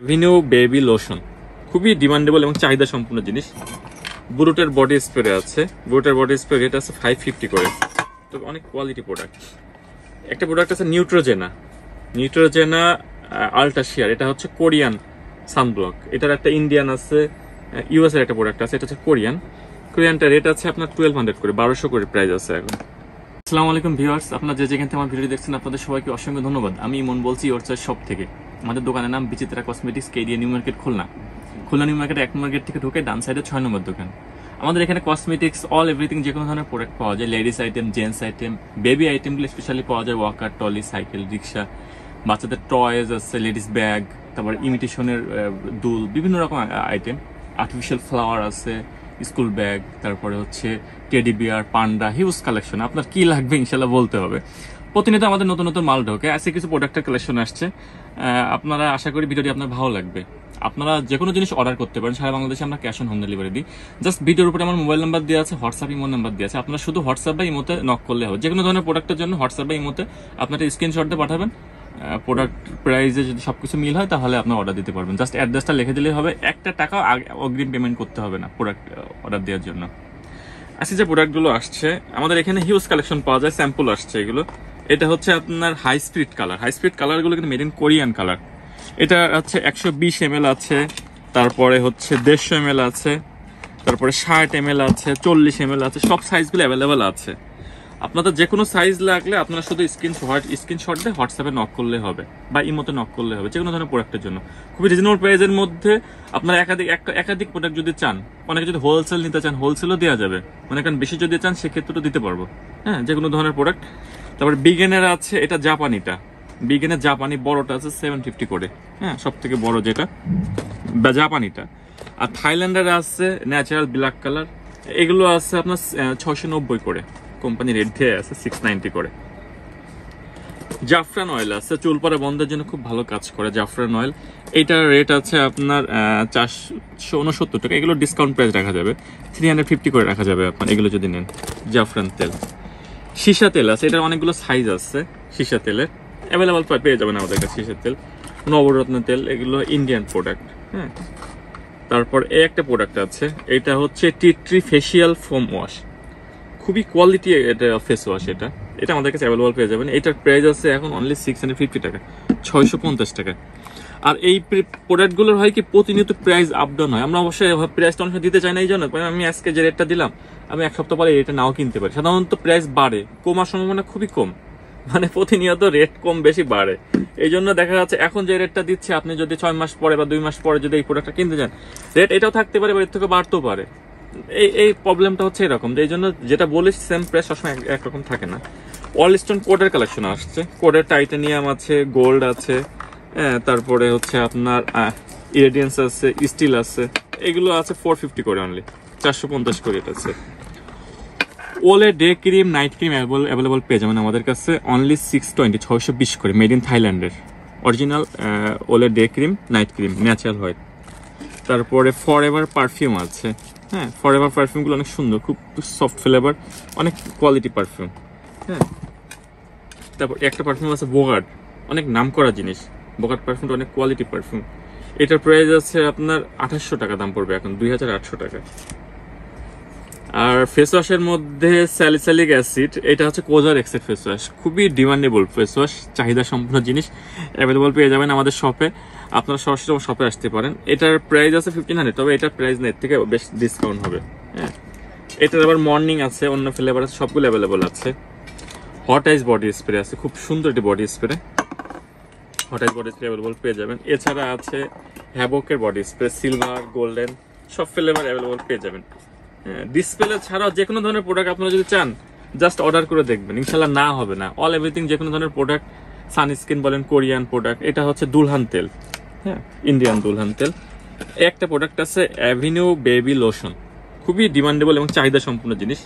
ভিনিউ baby lotion খুবই demandable এবং চাহিদা সম্পূর্ণ জিনিস। বুরুটের বডি স্প্রে আছে, বুরুটের বডি স্প্রে রেট আছে 550 করে, তবে অনেক কোয়ালিটি প্রোডাক্ট। একটা প্রোডাক্ট আছে নিউট্রোজেনা আল্ট্রা শিয়ার, এটা হচ্ছে কোরিয়ান সানব্লক। এটার একটা ইন্ডিয়ান আছে, ইউএস এর একটা প্রোডাক্ট আছে, এটা হচ্ছে কোরিয়ানটা রেট আছে আপনার 1200 করে, 1200 করে প্রাইস আছে এখন। আসসালামু আলাইকুম ভিউয়ার্স, আপনারা যে যেখান থেকে আমার ভিডিও দেখছেন আপনাদের সবাইকে অসংখ্য ধন্যবাদ। আমি ইমন বলছি ইওর চয়েস শপ থেকে। আমাদের দোকানের নাম Bichitra cosmetics, KDA new market, Khulna new market 1 market থেকে ঢুকে ডান সাইডে 6 নম্বর দোকান। আমাদের এখানে কসমেটিক্স অল এভরিথিং যে কোনো ধরনের প্রোডাক্ট পাওয়া যায়, ladies item, gents item, baby আইটেমগুলো স্পেশালি পাওয়া যায়, ওয়াকার, টলি, সাইকেল, রিক্সা, বাচ্চাদের টয়েজ আছে, লেডিস ব্যাগ, তারপর ইমিটেশনের দুল, বিভিন্ন রকম আইটেম, আর্টিফিশিয়াল ফ্লাওয়ার আছে, স্কুল ব্যাগ, তারপরে হচ্ছে টেডি বিয়ার, পান্ডা, হিউজ কালেকশন। আপনার কি লাগবে ইনশাল্লাহ বলতে হবে। প্রতিনিয়ত আমাদের নতুন নতুন মাল ঢোকে, আজকে কিছু প্রোডাক্টের কালেকশন আসছে। আপনারা আশা করি ভিডিওটি আপনার ভালো লাগবে। আপনারা যে কোনো জিনিস অর্ডার করতে পারেন, সারা বাংলাদেশে আমরা ক্যাশ অন হোম ডেলিভারি দিই। জাস্ট ভিডিওর উপরে আমার মোবাইল নাম্বার দেওয়া আছে, হোয়াটসঅ্যাপ ইমো নাম্বার দেওয়া আছে। আপনারা শুধু হোয়াটসঅ্যাপ বা ইমোতে নক করলে হবে। যে কোনো ধরনের প্রোডাক্টের জন্য হোয়াটসঅ্যাপ বা ইমোতে আপনার স্ক্রিনশট দিয়ে পাঠাবেন। প্রোডাক্ট প্রাইসে যদি সবকিছু মিল হয় তাহলে আপনার অর্ডার দিতে পারবেন। জাস্ট অ্যাড্রেসটা লিখে দিলেই হবে, একটা টাকা অগ্রিম পেমেন্ট করতে হবে না প্রোডাক্ট অর্ডার দেওয়ার জন্য। আজকে যে প্রোডাক্টগুলো আসছে আমাদের এখানে হিউজ কালেকশন পাওয়া যায়, স্যাম্পল আসছে এগুলো। এটা হচ্ছে আপনার হাই স্পিড কালারগুলো কিন্তু মেড ইন কোরিয়ান কালার। এটা হচ্ছে 120 ml আছে, তারপরে হচ্ছে 150 ml আছে, তারপরে 60 ml আছে, 40 ml আছে, সব সাইজগুলো অ্যাভেলেবেল আছে। আপনাদের যে কোনো সাইজ লাগলে আপনারা শুধু স্ক্রিনশট দিয়ে হোয়াটসঅ্যাপে নক করলে হবে বা ইমোতে নক করলে হবে, যে কোনো ধরনের প্রোডাক্টের জন্য। খুবই রিজনেবল প্রাইসের মধ্যে আপনারা একাধিক প্রোডাক্ট যদি চান, অনেকে যদি হোলসেল নিতে চান হোলসেলও দেওয়া যাবে, মনে করেন বেশি যদি চান সেক্ষেত্রেও দিতে পারবো। হ্যাঁ, যে কোনো ধরনের প্রোডাক্ট। তারপরে বিগেনের আছে, এটা বিগেনের জাপানি বড়টা আছে 750 করে, হ্যাঁ, সব থেকে বড় যেটা জাপানিটা। আর থাইল্যান্ডের আছে ন্যাচারাল ব্ল্যাক কালার, এগুলো আছে আপনার 690 করে, কোম্পানি রেট দিয়ে আছে 690 করে। জাফরান অয়েল আছে, চুল পড়া বন্ধের জন্য খুব ভালো কাজ করে জাফরান অয়েল। এইটার রেট আছে আপনার 469 টাকা। এগুলো ডিসকাউন্ট প্রাইস রাখা যাবে, 350 করে রাখা যাবে আপনার এগুলো যদি নেন। জাফরান তেল, সীসা তেল আছে, এটার অনেকগুলো সাইজ আছে। সীসা তেলের অ্যাভেলেবল পেয়ে যাবেন আমাদের কাছে। সীসা তেল, নবরত্ন তেল, এগুলো ইন্ডিয়ান প্রোডাক্ট। হ্যাঁ, তারপর এই একটা প্রোডাক্ট আছে, এটা হচ্ছে টি ফেসিয়াল ফোম ওয়াশ, খুবই কোয়ালিটি এটা ফেস ওয়াশ। এটা আমাদের কাছে অ্যাভেলেবল পেয়ে যাবেন। এটার প্রাইস আছে এখন অনলি 650 টাকা, 650 টাকা। আর এই প্রোডাক্টগুলোর হয় কি প্রতিনিয়ত প্রাইস আপ ডাউন হয়। আমরা অবশ্যই প্রাইসটা অনেক দিতে চাই না, এই জন্য আমি আজকে যে রেটটা দিলাম আমি এক সপ্তাহ পরে এটা নাও কিনতে পারি। সাধারণত প্রাইস বাড়ে, কমার সম্ভাবনা খুবই কম, মানে প্রতিনিয়ত রেট কম বেশি বাড়ে। এই জন্য দেখা যাচ্ছে এখন যে রেটটা দিচ্ছে, আপনি যদি 6 মাস পরে বা 2 মাস পরে যদি এই প্রোডাক্টটা কিনতে যান, রেট এটাও থাকতে পারে বা এর থেকে বাড়তেও পারে। এই প্রবলেমটা হচ্ছে এরকম, যে এই জন্য যেটা বলিস সেম প্রাইস সবসময় একরকম থাকে না। অল স্টোন কোডের কালেকশন আসছে, কোডের টাইটানিয়াম আছে, গোল্ড আছে, তারপরে হচ্ছে আপনার ইরেডিয়েন্স আছে, স্টিল আছে, এগুলো আছে 450 করে অনলি, 450 করে এটা আছে। ওলে day cream, night cream available পেয়ে যাবেন আমাদের কাছে অনলি 620 করে, মেড ইন থাইল্যান্ডের অরিজিনাল ওলে day cream, night cream, natural white. তারপরে ফরএভার পারফিউম আছে। হ্যাঁ, ফরএভার পারফিউমগুলো অনেক সুন্দর, খুব সফট ফ্লেভার, অনেক কোয়ালিটি পারফিউম। হ্যাঁ, তারপর একটা পারফিউম আছে বোগার্ড, অনেক নাম করা জিনিস। বোগার্ড পারফিউমটা অনেক কোয়ালিটি পারফিউম। এটার প্রাইস আছে আপনার 2800 টাকা, দাম পড়বে এখন 2800 টাকা। আর ফেস ওয়াশের মধ্যে স্যালিসাইলিক অ্যাসিড, এটা হচ্ছে কোজার এক্সেট ফেস ওয়াশ, খুবই ডিমান্ডেবল ফেস ওয়াশ, চাহিদা সম্পূর্ণ জিনিস। অ্যাভেলেবল পেয়ে যাবেন আমাদের শপে, আপনারা সরাসরি শপে আসতে পারেন। এটার প্রাইস আছে 1500, তবে এটার প্রাইস নেট থেকে বেশ ডিসকাউন্ট হবে। হ্যাঁ, এটার আবার মর্নিং আছে, অন্য ফ্লেভার আছে, সবগুলো অ্যাভেলেবল আছে। হট আইস বডি স্প্রে আছে, খুব সুন্দর একটি বডি স্প্রে, হট আইস বডি স্প্রে অ্যাভেলেবল পেয়ে যাবেন। এছাড়া আছে হ্যাভকের বডি স্প্রে, সিলভার, গোল্ডেন, সব ফ্লেভার অ্যাভেলেবল পেয়ে যাবেন। ডিসপ্লে ছাড়াও যে কোনো ধরনের প্রোডাক্ট আপনারা যদি চান জাস্ট অর্ডার করে দেখবেন, ইনশাল্লাহ না হবে না। অল এভরিথিং যে কোনো ধরনের প্রোডাক্ট, সানস্ক্রিন বলেন, কোরিয়ান প্রোডাক্ট। এটা হচ্ছে দুলহান তেল, হ্যাঁ, ইন্ডিয়ান দুলহান তেল। একটা প্রোডাক্ট আছে অ্যাভিনিউ বেবি লোশন, খুবই ডিমান্ডেবল এবং চাহিদা সম্পূর্ণ জিনিস।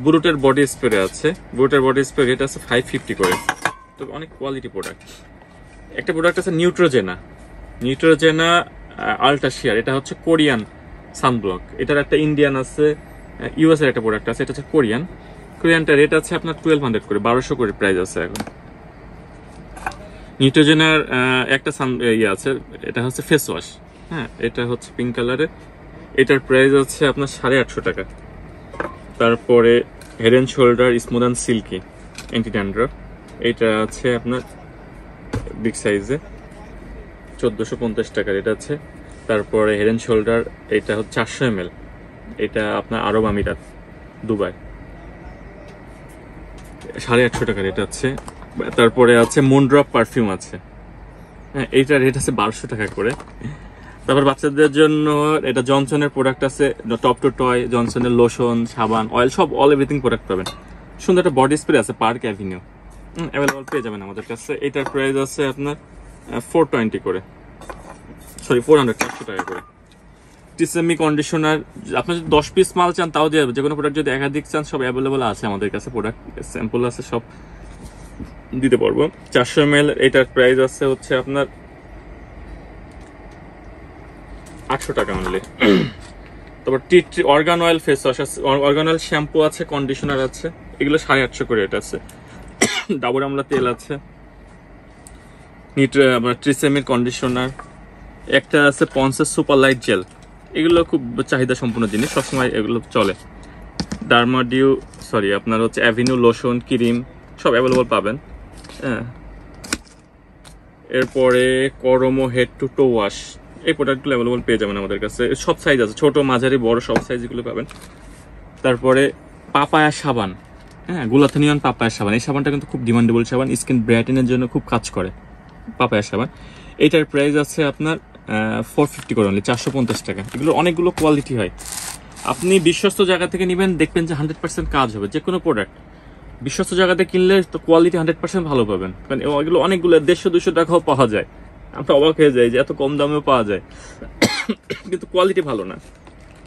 বুরুটের বডি স্প্রে আছে, বুরুটের বডি স্প্রে রেট আছে 550 করে, তবে অনেক কোয়ালিটি প্রোডাক্ট। একটা প্রোডাক্ট আছে নিউট্রোজেনা আল্ট্রা শিয়ার, এটা হচ্ছে কোরিয়ান সানব্লক। এটার একটা ইন্ডিয়ান আছে, ইউএস এর একটা প্রোডাক্ট আছে, এটা হচ্ছে কোরিয়ানটা রেট আছে আপনার 1200 করে, 1200 করে প্রাইস আছে এখন। নিউট্রোজেনের একটা ইয়ে আছে, এটা হচ্ছে ফেস ওয়াশ। হ্যাঁ, এটা হচ্ছে পিঙ্ক কালারের, এটার প্রাইস আছে আপনার 850 টাকা। তারপরে head and shoulder smooth and silky anti dandruff, এটা আছে আপনার বিগ সাইজে 1450 টাকার, এটা আছে। তারপরে হেড অ্যান্ড শোল্ডার, এটা হচ্ছে 400 ml, এটা আপনার আরব আমিরাত, দুবাই, 850 টাকার এটা আছে। তারপরে আছে মুনড্রপ পারফিউম আছে, হ্যাঁ, এইটার রেট আছে 1200 টাকা করে। তারপর বাচ্চাদের জন্য এটা জনসনের প্রোডাক্ট আছে, টপ টু টয়, জনসনের লোশন, সাবান, অয়েল, সব অল এভরিথিং প্রোডাক্ট পাবেন। সুন্দর একটা বডি স্প্রে আছে পার্ক অ্যাভিনিউ, অ্যাভেলেবল পেয়ে যাবেন আমাদের কাছে। এটার প্রাইস আছে আপনার 420 করে, সরি 400 টাকা করে। টিসেমি কন্ডিশনার, আপনার যদি 10 পিস মাল চান তাও দিয়ে যাবে, যে কোনো প্রোডাক্ট যদি একাধিক চান সব অ্যাভেলেবল আছে আমাদের কাছে, প্রোডাক্ট স্যাম্পল আছে, সব দিতে পারবো। 400 ml, এটার প্রাইস আছে হচ্ছে আপনার 800 টাকা অনলি। তারপর টি অর্গান অয়েল ফেস ওয়াশ আছে, অর্গান অয়েল শ্যাম্পু আছে, কন্ডিশনার আছে, এগুলো 850 করে এটা আছে। ডাবর আমলা তেল আছে, ট্রিসেমির কন্ডিশনার, একটা আছে পন্সের সুপার লাইট জেল, এগুলো খুব চাহিদা সম্পূর্ণ জিনিস, সবসময় এগুলো চলে। ডার্মাডিউ, সরি আপনার হচ্ছে অ্যাভিনিউ লোশন, ক্রিম, সব অ্যাভেলেবল পাবেন। হ্যাঁ, এরপরে করমো হেড টু টো ওয়াশ, এই প্রোডাক্টগুলো অ্যাভেলেবল পেয়ে যাবেন আমাদের কাছে, সব সাইজ আছে, ছোট মাঝারি বড় সব সাইজগুলো পাবেন। তারপরে পাপায়া সাবান, হ্যাঁ, গুলাথানিয়ন পাপায়া সাবান, এই সাবানটা কিন্তু খুব ডিমান্ডেবল সাবান, স্কিন ব্রাইটেনের জন্য খুব কাজ করে পাপায়া সাবান। এটার প্রাইস আছে আপনার 450 করে অনলি, 450 টাকা। এগুলো অনেকগুলো কোয়ালিটি হয়, আপনি বিশ্বস্ত জায়গা থেকে নেবেন, দেখবেন যে 100% কাজ হবে। যে কোনো প্রোডাক্ট বিশ্বস্ত জায়গাতে কিনলে তো কোয়ালিটি 100% ভালো পাবেন, কারণ এগুলো অনেকগুলো 150-200 টাকাও পাওয়া যায়, আমরা অবাক হয়ে যাই যে এত কম দামেও পাওয়া যায়, কিন্তু কোয়ালিটি ভালো না।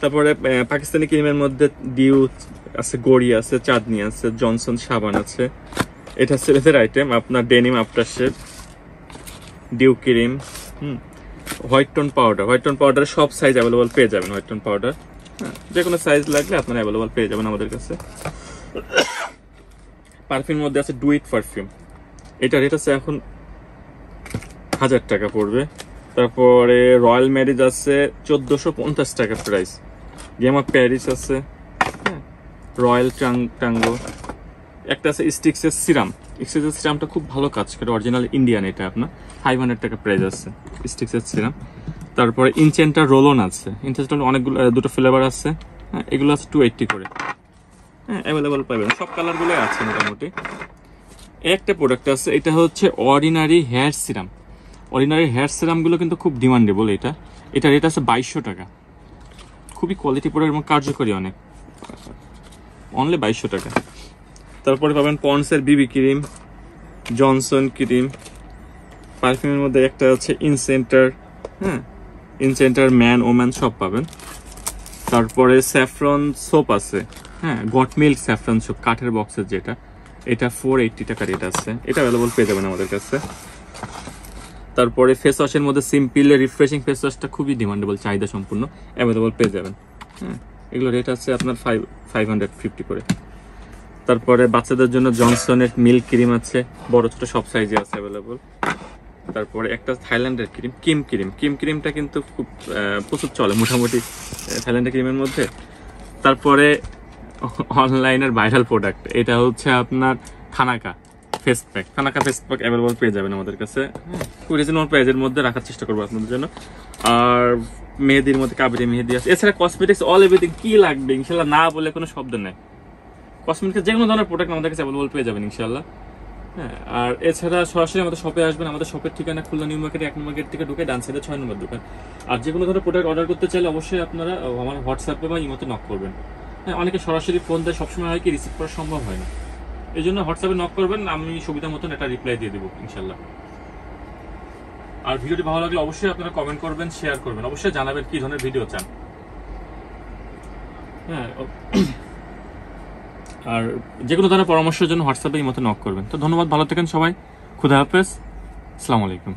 তারপরে পাকিস্তানি ক্রিমের মধ্যে ডিউ আছে, গড়ি আছে, চাঁদনি আছে, জনসন সাবান আছে, এটা সেলের আইটেম আপনার, denim after shave, dew cream, white tone powder, white tone পাউডারের সব সাইজ অ্যাভেলেবল পেয়ে যাবেন। হোয়াইট টোন পাউডার, হ্যাঁ, যে কোনো সাইজ লাগলে আপনারা অ্যাভেলেবল পেয়ে যাবেন আমাদের কাছে। পারফিউমের মধ্যে আছে ডুইট পারফিউম, এটা রেট আছে এখন 1000 টাকা পড়বে। তারপরে রয়্যাল ম্যারিজ আছে 1450 টাকা প্রাইস। গেম অফ প্যারিস আছে, হ্যাঁ, রয়্যাল টাঙ্গো, একটা আছে স্টিক্সের সিরাম, স্টিক্সের সিরামটা খুব ভালো কাজ করে, অরিজিনাল ইন্ডিয়ান, এটা আপনার 500 টাকা প্রাইস আছে স্টিক্সের সিরাম। তারপরে ইনচেন্টার রোলন আছে, ইনচেন্টার অনেকগুলো, দুটো ফ্লেভার আছে, হ্যাঁ, এগুলো আছে 280 করে, হ্যাঁ, অ্যাভেলেবল পাবেন, সব কালারগুলোই আছে মোটামুটি। একটা প্রোডাক্ট আছে, এটা হচ্ছে ordinary hair serum. Ordinary hair সিরামগুলো কিন্তু খুব ডিমান্ডেবল, এটা রেট আছে 2200 টাকা, খুবই কোয়ালিটি প্রোডাক্ট এবং কার্যকরী অনেক, অনলি 2200 টাকা। তারপরে পাবেন পন্ডসের বিবি ক্রিম, জনসন ক্রিম, পারফিউমের মধ্যে একটা আছে ইনসেন্টার, হ্যাঁ, ইনসেন্টার ম্যান ওম্যান সব পাবেন। তারপরে স্যাফরন সোপ আছে, হ্যাঁ, গট মিল্ক স্যাফরন সোপ, কাঠের বক্সের যেটা, এটা 480 টাকা রেট আছে, এটা অ্যাভেলেবল পেয়ে যাবেন আমাদের কাছে। তারপরে ফেস ওয়াশের মধ্যে সিম্পল রিফ্রেশিং ফেস ওয়াশটা খুবই ডিমান্ডেবল, চাহিদা সম্পূর্ণ, অ্যাভেলেবল পেয়ে যাবেন, হ্যাঁ, এগুলো রেট আছে আপনার 550 করে। তারপরে বাচ্চাদের জন্য জনসনের মিল্ক ক্রিম আছে, বড় ছোট সব সাইজে আছে অ্যাভেলেবল। তারপরে একটা থাইল্যান্ডের ক্রিম, কিম ক্রিমটা কিন্তু খুব প্রচুর চলে মোটামুটি থাইল্যান্ডের ক্রিমের মধ্যে। তারপরে অনলাইনের ভাইরাল প্রোডাক্ট, এটা হচ্ছে আপনার থানাকা ফেস প্যাক, অ্যাভেলেবল পেয়ে যাবেন আমাদের কাছে, খুব রিজনেবল প্রাইজের মধ্যে রাখার চেষ্টা করবো আপনাদের জন্য। আর মেহেদির মধ্যে কাবেরি মেহেদি আছে, এছাড়া কসমেটিক্স অল এভরিথিং, কি লাগবে ইনশাল্লাহ না বলে কোনো শব্দ নেই, কসমেটিক্স যে কোনো ধরনের প্রোডাক্ট আমাদের কাছে অ্যাভেলেবল পেয়ে যাবেন ইনশাল্লাহ, হ্যাঁ। আর এছাড়া সরাসরি আমাদের শপে আসবেন, আমাদের শপের ঠিকানা খুলনা নিউ মার্কেট 1 নম্বর গেট থেকে ঢুকে ডান সাইডে 6 নম্বর দোকান। আর যে কোনো ধরনের প্রোডাক্ট অর্ডার করতে চাইলে অবশ্যই আপনারা আমার হোয়াটসঅ্যাপে বা ইমোতে নক করবেন, হ্যাঁ, অনেকে সরাসরি ফোন দেয়, সবসময় হয় কি রিসিভ করা সম্ভব হয় না, এই জন্য হোয়াটসঅ্যাপে নক করবেন, আমি সুবিধা মতন এটা রিপ্লাই দিয়ে দেবো ইনশাল্লাহ। আর ভিডিওটি ভালো লাগলে অবশ্যই আপনারা কমেন্ট করবেন, শেয়ার করবেন, অবশ্যই জানাবেন কি ধরনের ভিডিও চান, হ্যাঁ। আর যে কোনো ধরনের পরামর্শের জন্য হোয়াটসঅ্যাপে এই মতো নক করবেন। তো ধন্যবাদ, ভালো থাকেন সবাই, খুদা হাফেজ, আসসালামু আলাইকুম।